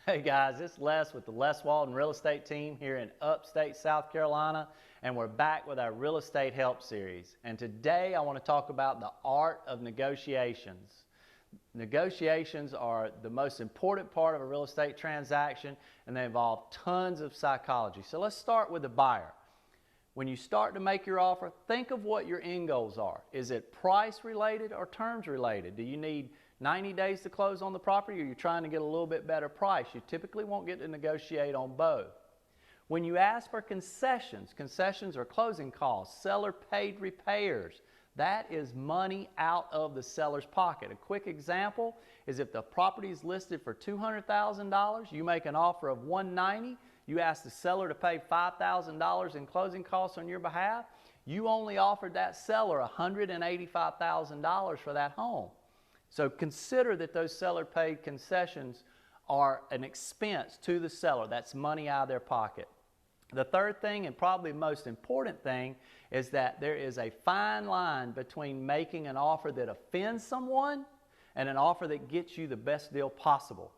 Hey guys, it's Les with the Les Walden Real Estate Team here in upstate South Carolina, and we're back with our Real Estate Help Series. And today I want to talk about the art of negotiations. Negotiations are the most important part of a real estate transaction, and they involve tons of psychology. So let's start with the buyer. When you start to make your offer, think of what your end goals are. Is it price related or terms related? Do you need 90 days to close on the property, or you're trying to get a little bit better price? You typically won't get to negotiate on both. When you ask for concessions, concessions are closing costs, seller paid repairs. That is money out of the seller's pocket. A quick example is if the property is listed for $200,000, you make an offer of $190,000, you ask the seller to pay $5,000 in closing costs on your behalf, you only offered that seller $185,000 for that home. So consider that those seller paid concessions are an expense to the seller. That's money out of their pocket. The third thing, and probably the most important thing, is that there is a fine line between making an offer that offends someone and an offer that gets you the best deal possible.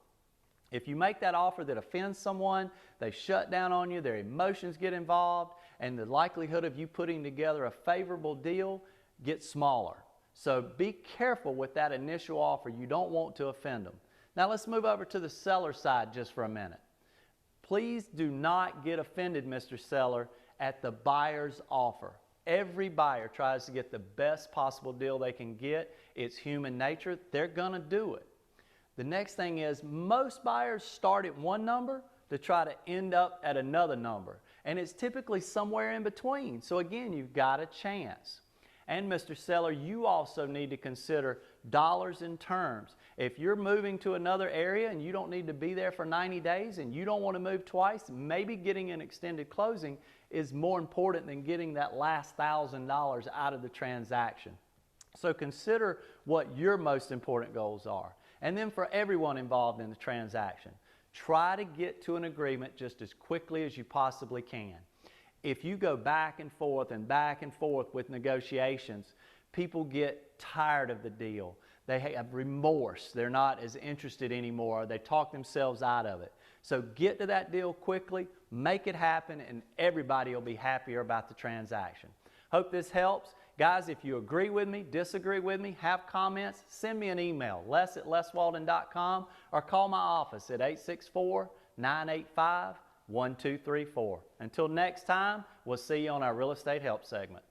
If you make that offer that offends someone, they shut down on you, their emotions get involved, and the likelihood of you putting together a favorable deal gets smaller. So be careful with that initial offer. You don't want to offend them. Now let's move over to the seller side just for a minute. Please do not get offended, Mr. Seller, at the buyer's offer. Every buyer tries to get the best possible deal they can get. It's human nature. They're going to do it. The next thing is most buyers start at one number to try to end up at another number. And it's typically somewhere in between. So again, you've got a chance. And Mr. Seller, you also need to consider dollars and terms. If you're moving to another area and you don't need to be there for 90 days and you don't want to move twice, maybe getting an extended closing is more important than getting that last $1,000 out of the transaction. So consider what your most important goals are. And then for everyone involved in the transaction, try to get to an agreement just as quickly as you possibly can. If you go back and forth with negotiations, people get tired of the deal. They have remorse. They're not as interested anymore. They talk themselves out of it. So get to that deal quickly, make it happen, and everybody will be happier about the transaction. Hope this helps. Guys, if you agree with me, disagree with me, have comments, send me an email, les@leswalden.com, or call my office at 864-985-1234. Until next time, we'll see you on our Real Estate Help segment.